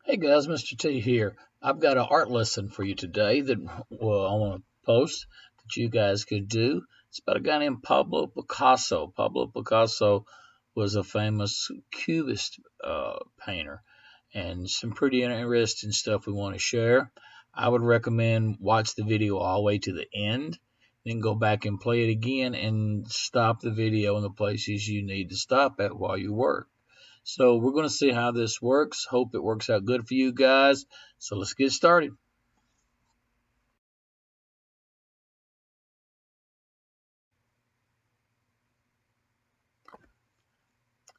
Hey guys, Mr. T here. I've got an art lesson for you today that I want to post that you guys could do. It's about a guy named Pablo Picasso. Pablo Picasso was a famous Cubist painter, and some pretty interesting stuff we want to share. I would recommend watch the video all the way to the end, then go back and play it again and stop the video in the places you need to stop at while you work. So we're going to see how this works. Hope it works out good for you guys. So let's get started.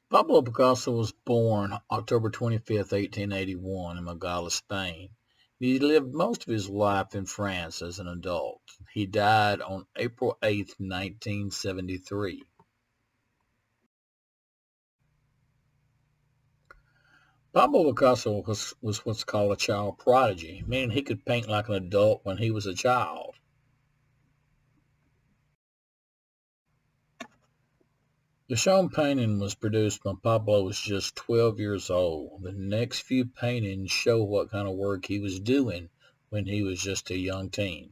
Pablo Picasso was born October 25th, 1881 in Magala, Spain. He lived most of his life in France as an adult. He died on April 8th, 1973. Pablo Picasso was what's called a child prodigy, meaning he could paint like an adult when he was a child. The shown painting was produced when Pablo was just 12 years old. The next few paintings show what kind of work he was doing when he was just a young teen.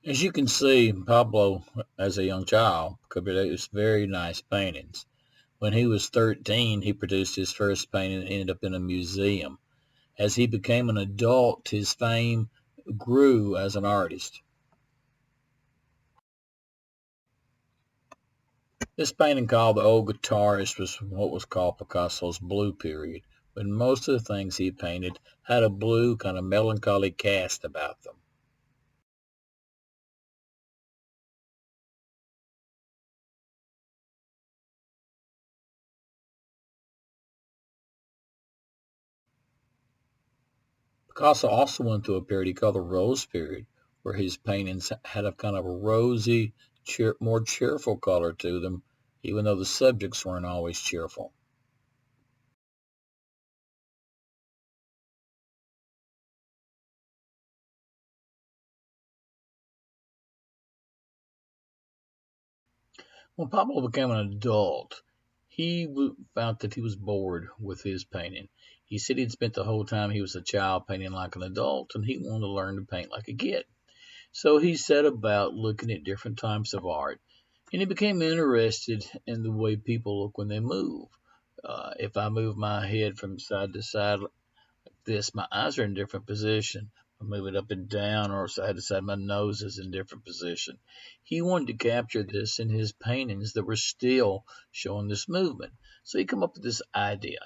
As you can see, Pablo, as a young child, could produce very nice paintings. When he was 13, he produced his first painting and ended up in a museum. As he became an adult, his fame grew as an artist. This painting called The Old Guitarist was what was called Picasso's blue period, when most of the things he painted had a blue kind of melancholy cast about them. Picasso also went through a period he called the Rose period, where his paintings had a kind of a rosy, more cheerful color to them, even though the subjects weren't always cheerful. When Pablo became an adult, he found that he was bored with his painting. He said he'd spent the whole time he was a child painting like an adult, and he wanted to learn to paint like a kid. So he set about looking at different types of art, and he became interested in the way people look when they move. If I move my head from side to side this, my eyes are in different position. I move it up and down or side to side, my nose is in different position. He wanted to capture this in his paintings that were still showing this movement. So he came up with this idea,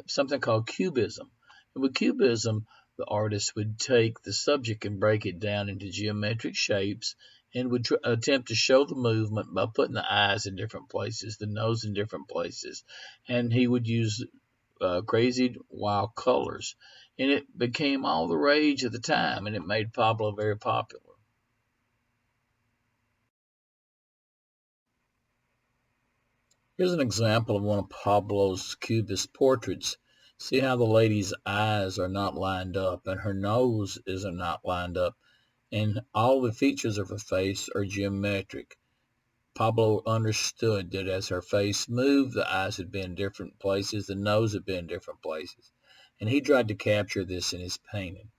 something called cubism. And with cubism, the artist would take the subject and break it down into geometric shapes and would attempt to show the movement by putting the eyes in different places, the nose in different places, and he would use crazy wild colors, and it became all the rage at the time, and it made Pablo very popular. Here's an example of one of Pablo's Cubist portraits. See how the lady's eyes are not lined up and her nose isn't not lined up, and all the features of her face are geometric. Pablo understood that as her face moved, the eyes had been in different places, the nose had been in different places, and he tried to capture this in his painting.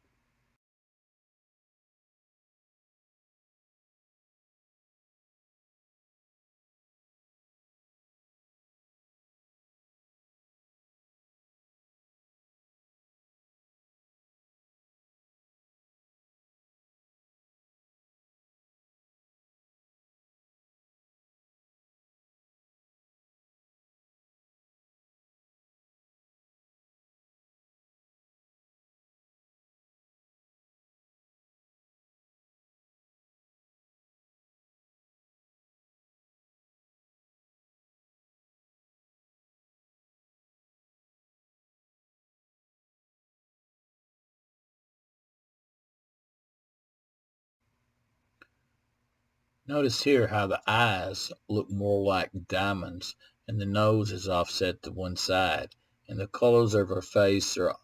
Notice here how the eyes look more like diamonds and the nose is offset to one side. and the colors of our face are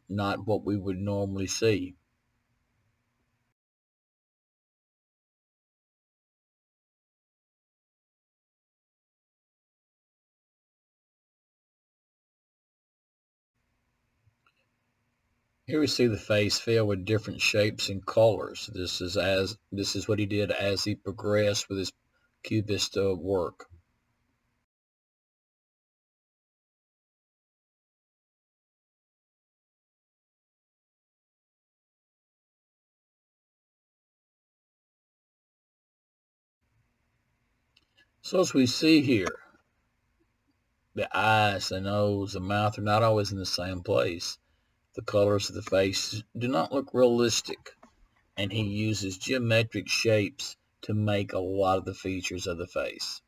not what we would normally see. Here we see the face filled with different shapes and colors. This is what he did as he progressed with his cubist work. So as we see here, the eyes, the nose, the mouth are not always in the same place. The colors of the face do not look realistic, and he uses geometric shapes to make a lot of the features of the face.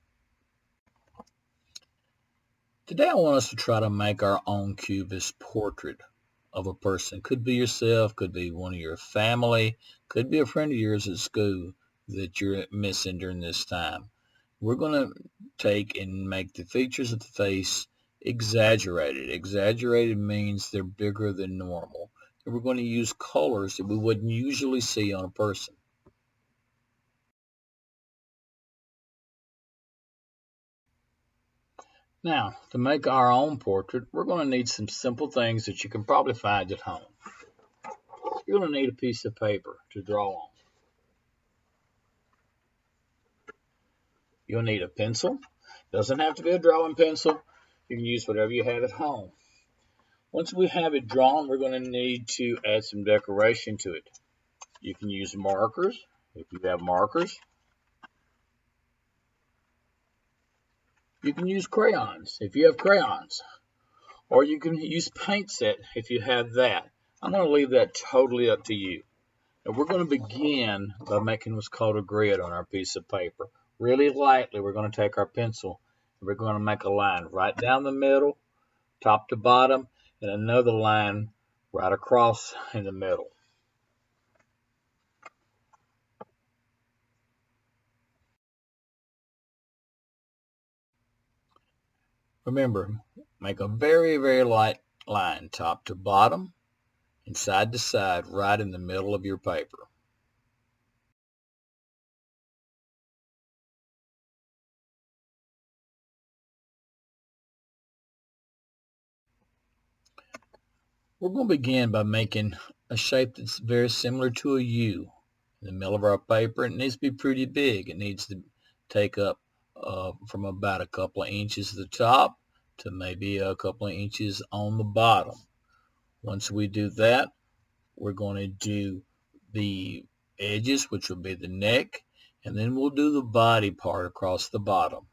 Today I want us to try to make our own cubist portrait of a person. Could be yourself, could be one of your family, could be a friend of yours at school that you're missing during this time. We're going to take and make the features of the face exaggerated. Exaggerated means they're bigger than normal. And we're going to use colors that we wouldn't usually see on a person. Now, to make our own portrait, we're going to need some simple things that you can probably find at home. You're going to need a piece of paper to draw on. You'll need a pencil. Doesn't have to be a drawing pencil. You can use whatever you have at home. Once we have it drawn, we're going to need to add some decoration to it. You can use markers if you have markers. You can use crayons if you have crayons. Or you can use paint set if you have that. I'm going to leave that totally up to you. And we're going to begin by making what's called a grid on our piece of paper. Really lightly, we're going to take our pencil and we're going to make a line right down the middle, top to bottom, and another line right across in the middle. Remember, make a very, very light line top to bottom and side to side right in the middle of your paper. We're going to begin by making a shape that's very similar to a U in the middle of our paper. It needs to be pretty big. It needs to take up from about a couple of inches at the top to maybe a couple of inches on the bottom. Once we do that, we're going to do the edges, which will be the neck, and then we'll do the body part across the bottom,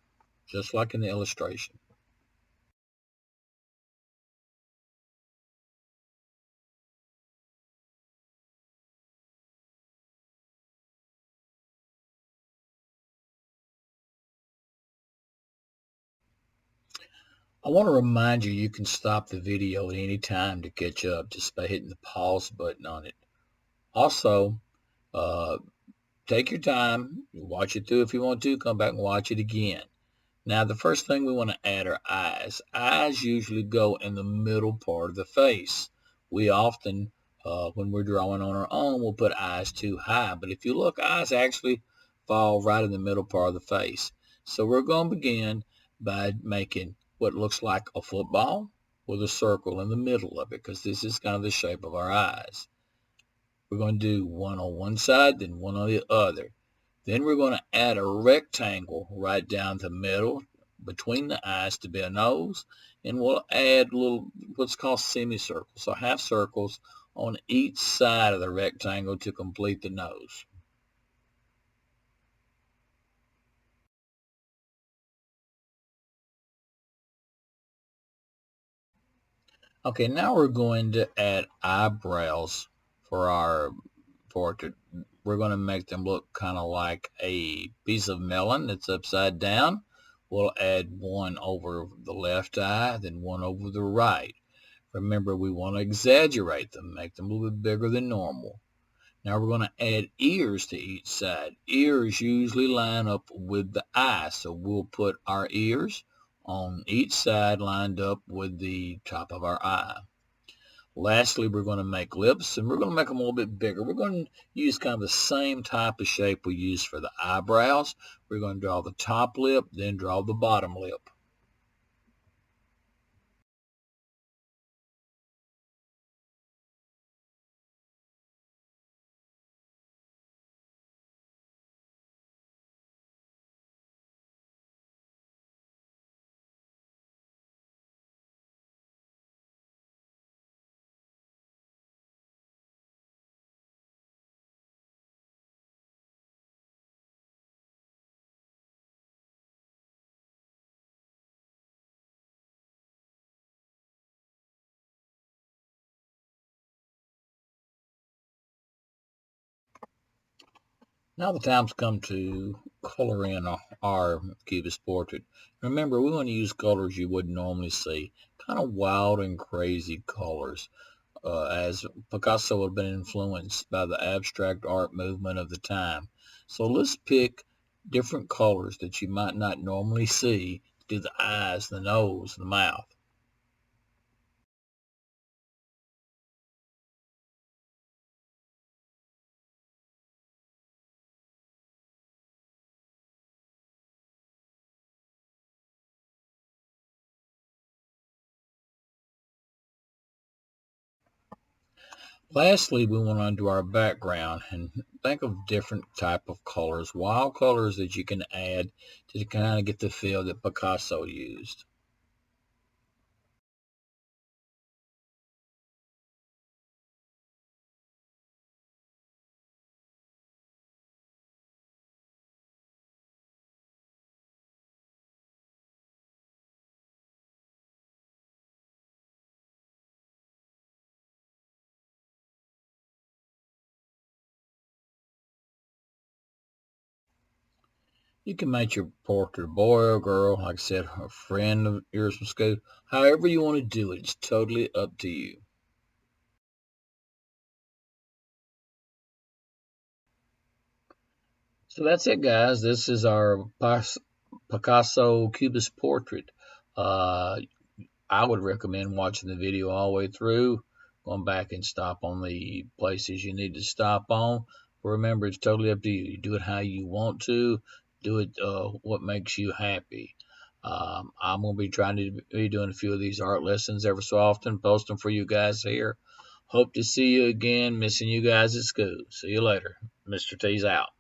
just like in the illustration. I want to remind you, you can stop the video at any time to catch up just by hitting the pause button on it. Also, uh, take your time, watch it through if you want to, come back and watch it again. Now, the first thing we want to add are eyes. Eyes usually go in the middle part of the face. We often, when we're drawing on our own, we'll put eyes too high. But if you look, eyes actually fall right in the middle part of the face. So we're going to begin by making what looks like a football with a circle in the middle of it, because this is kind of the shape of our eyes. We're going to do one on one side, then one on the other. Then we're going to add a rectangle right down the middle between the eyes to be a nose, and we'll add little what's called semicircles, so half circles on each side of the rectangle to complete the nose. Okay, now we're going to add eyebrows for our portrait. We're going to make them look kind of like a piece of melon that's upside down. We'll add one over the left eye, then one over the right. Remember, we want to exaggerate them, make them a little bit bigger than normal. Now we're going to add ears to each side. Ears usually line up with the eye, so we'll put our ears on each side lined up with the top of our eye. Lastly, we're going to make lips, and we're going to make them a little bit bigger. We're going to use kind of the same type of shape we use for the eyebrows. We're going to draw the top lip, then draw the bottom lip. Now the time's come to color in our cubist portrait. Remember, we want to use colors you wouldn't normally see, kind of wild and crazy colors, as Picasso had been influenced by the abstract art movement of the time. So let's pick different colors that you might not normally see to do the eyes, the nose, the mouth. Lastly, we want to do our background and think of different type of colors, wild colors that you can add to kind of get the feel that Picasso used. You can make your portrait a boy or a girl, like I said, a friend of yours from school. However you want to do it, it's totally up to you. So that's it, guys. This is our Picasso Cubist portrait. Uh, I would recommend watching the video all the way through, going back and stop on the places you need to stop on. But remember, it's totally up to you. You do it how you want to. Do it what makes you happy. I'm going to be trying to be doing a few of these art lessons every so often, post them for you guys here. Hope to see you again. Missing you guys at school. See you later. Mr. T's out.